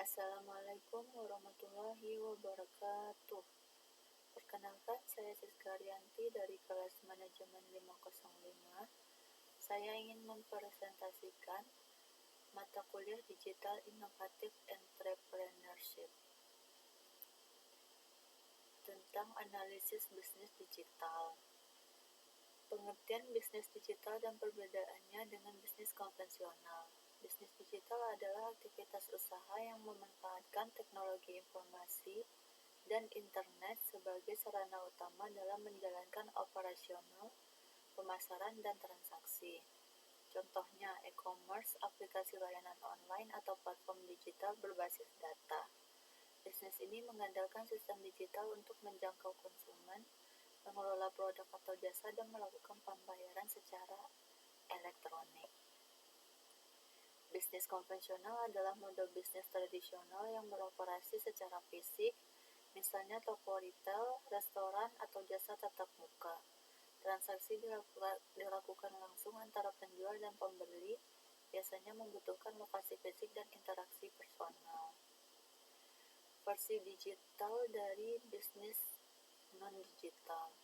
Assalamualaikum warahmatullahi wabarakatuh. Perkenalkan, saya Siska Rianti dari kelas Manajemen 505. Saya ingin mempresentasikan mata kuliah Digital Inovatif Entrepreneurship tentang analisis bisnis digital. Pengertian bisnis digital dan perbedaannya dengan bisnis konvensional. Bisnis digital adalah aktivitas usaha yang memanfaatkan teknologi informasi dan internet sebagai sarana utama dalam menjalankan operasional, pemasaran, dan transaksi. Contohnya, e-commerce, aplikasi layanan online, atau platform digital berbasis data. Bisnis ini mengandalkan sistem digital untuk menjangkau konsumen, mengelola produk atau jasa, dan melakukan pembayaran secara elektronik. Bisnis konvensional adalah model bisnis tradisional yang beroperasi secara fisik, misalnya toko retail, restoran, atau jasa tatap muka. Transaksi dilakukan langsung antara penjual dan pembeli, biasanya membutuhkan lokasi fisik dan interaksi personal. Versi digital dari bisnis non-digital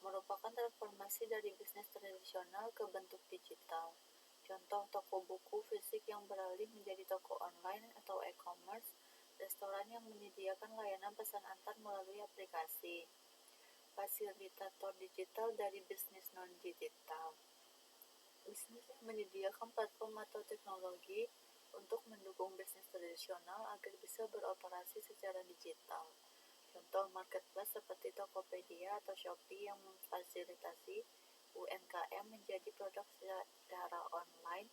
merupakan transformasi dari bisnis tradisional ke bentuk digital. Contoh, toko buku fisik yang beralih menjadi toko online atau e-commerce, restoran yang menyediakan layanan pesan antar melalui aplikasi. Fasilitator digital dari bisnis non-digital. Bisnis yang menyediakan platform atau teknologi untuk mendukung bisnis tradisional agar bisa beroperasi secara digital. Contoh, marketplace seperti Tokopedia atau Shopee yang memfasilitasi UMKM menjadi produk secara online,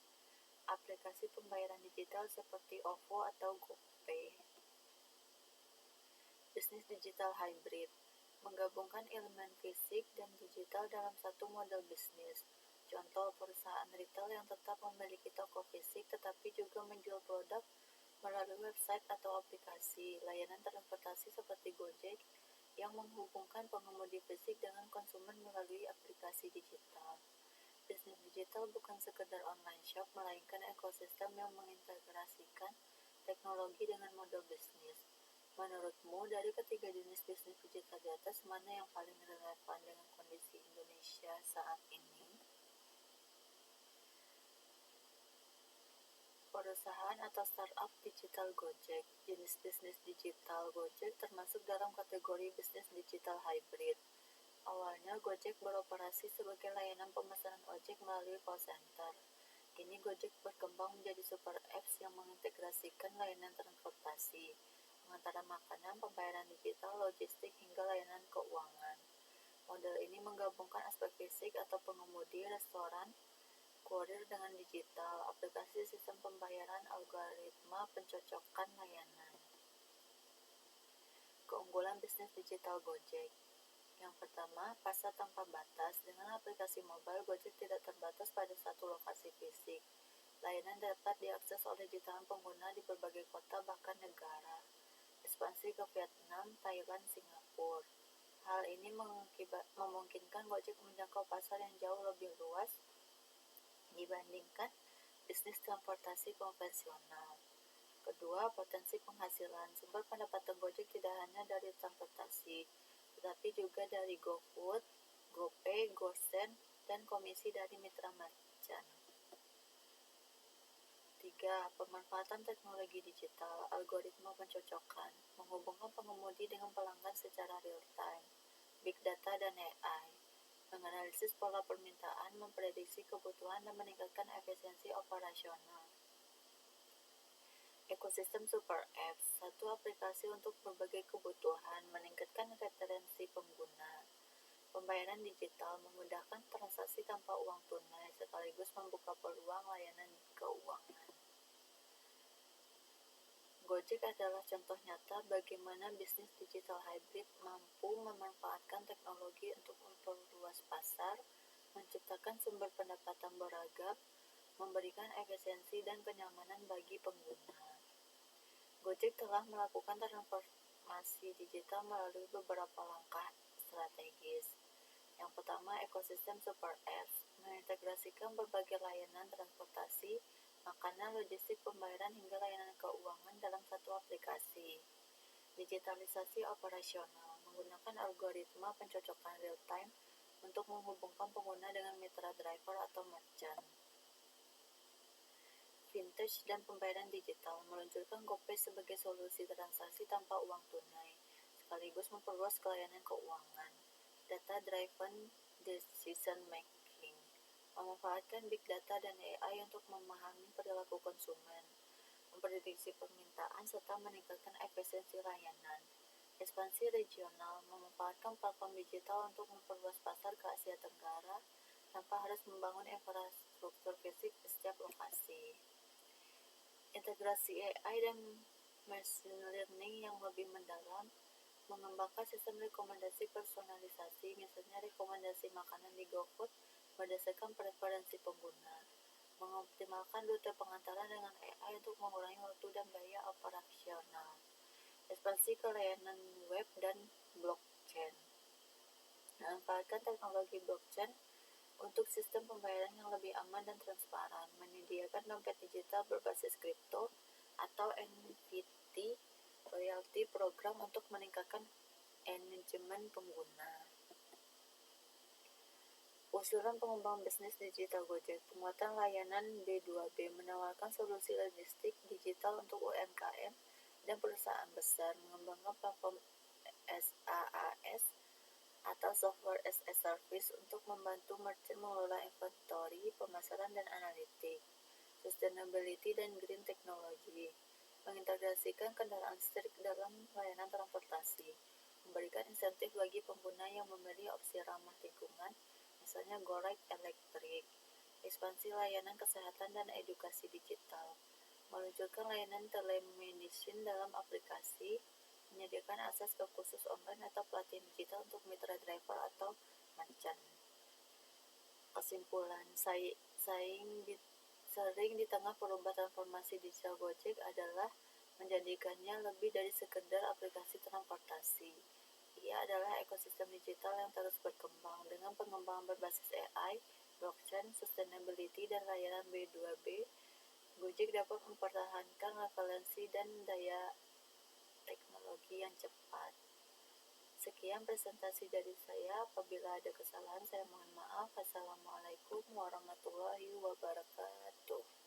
aplikasi pembayaran digital seperti OVO atau GoPay. Bisnis digital hybrid menggabungkan elemen fisik dan digital dalam satu model bisnis. Contoh, perusahaan retail yang tetap memiliki toko fisik tetapi juga menjual produk melalui website atau aplikasi. Layanan transportasi seperti Gojek yang menghubungkan pengemudi fisik dengan konsumen melalui aplikasi digital. Bisnis digital bukan sekedar online shop, melainkan ekosistem yang mengintegrasikan teknologi dengan model bisnis. Menurutmu, dari ketiga jenis bisnis digital di atas, mana yang paling relevan dengan kondisi Indonesia saat ini? Perusahaan atau startup digital Gojek. Jenis bisnis digital Gojek termasuk dalam kategori bisnis digital hybrid. Awalnya, Gojek beroperasi sebagai layanan pemesanan ojek melalui call center. Kini Gojek berkembang menjadi super apps yang mengintegrasikan layanan transportasi, pengantaran makanan, pembayaran digital, logistik, hingga layanan keuangan. Model ini menggabungkan aspek fisik atau pengemudi, restoran, kurir dengan digital, aplikasi sistem pembayaran, algoritma pencocokan layanan. Keunggulan bisnis digital Gojek. Yang pertama, pasar tanpa batas. Dengan aplikasi mobile, Gojek tidak terbatas pada satu lokasi fisik. Layanan dapat diakses oleh jutaan pengguna di berbagai kota bahkan negara. Ekspansi ke Vietnam, Thailand, Singapura. Hal ini memungkinkan Gojek menjangkau pasar yang jauh lebih luas dibandingkan bisnis transportasi konvensional. Kedua, potensi penghasilan. Sumber pendapatan Gojek tidak hanya dari transportasi, tetapi juga dari GoFood, GoPay, GoSend, dan komisi dari mitra merchant. 3. Pemanfaatan teknologi digital, algoritma pencocokan, menghubungkan pengemudi dengan pelanggan secara real-time, big data dan AI, menganalisis pola permintaan, memprediksi kebutuhan, dan meningkatkan efisiensi operasional. Ekosistem super apps, satu aplikasi untuk berbagai kebutuhan, meningkatkan referensi pengguna. Pembayaran digital memudahkan transaksi tanpa uang tunai, sekaligus membuka peluang layanan keuangan. Gojek adalah contoh nyata bagaimana bisnis digital hybrid mampu memanfaatkan teknologi untuk memperluas pasar, menciptakan sumber pendapatan beragam, memberikan efisiensi dan kenyamanan bagi pengguna. Gojek telah melakukan transformasi digital melalui beberapa langkah strategis. Yang pertama, ekosistem super apps mengintegrasikan berbagai layanan transportasi makanan, logistik, pembayaran, hingga layanan keuangan dalam satu aplikasi. Digitalisasi operasional menggunakan algoritma pencocokan real-time untuk menghubungkan pengguna dengan mitra driver atau merchant. Vintage dan pembayaran digital meluncurkan GoPay sebagai solusi transaksi tanpa uang tunai, sekaligus memperluas layanan keuangan. Data-driven decision making memanfaatkan big data dan AI untuk memahami perilaku konsumen, memprediksi permintaan, serta meningkatkan efisiensi layanan. Ekspansi regional memanfaatkan platform digital untuk memperluas pasar ke Asia Tenggara tanpa harus membangun infrastruktur fisik di setiap lokasi. Integrasi AI dan machine learning yang lebih mendalam, mengembangkan sistem rekomendasi personalisasi, misalnya rekomendasi makanan di GoFood berdasarkan preferensi pengguna, mengoptimalkan rute pengantaran dengan AI untuk mengurangi waktu dan biaya operasional. Ekspansi ke layanan web dan blockchain. Memanfaatkan teknologi blockchain untuk sistem pembayaran yang lebih aman dan transparan, menyediakan dompet digital berbasis kripto atau NFT loyalty program untuk meningkatkan engagement pengguna. Usulan pengembangan bisnis digital Gojek, penguatan layanan B2B menawarkan solusi logistik digital untuk UMKM dan perusahaan besar, mengembangkan platform SaaS atau Software as a Service untuk membantu merchant mengelola inventory, pemasaran, dan analitik. Sustainability dan green technology mengintegrasikan kendaraan listrik dalam layanan transportasi, memberikan insentif bagi pengguna yang memilih opsi ramah lingkungan, misalnya GoRide Electric. Ekspansi layanan kesehatan dan edukasi digital, meluncurkan layanan telemedicine dalam aplikasi, menyediakan akses ke kursus online atau pelatihan digital untuk mitra driver atau merchant. Kesimpulan, sering di tengah perubahan transformasi digital Gojek adalah menjadikannya lebih dari sekedar aplikasi transportasi. Ia adalah ekosistem digital yang terus berkembang dengan pengembangan berbasis AI, blockchain, sustainability, dan layanan B2B. Gojek dapat mempertahankan relevansi dan daya teknologi yang cepat. Sekian presentasi dari saya. Apabila ada kesalahan, saya mohon maaf. Assalamualaikum warahmatullahi wabarakatuh.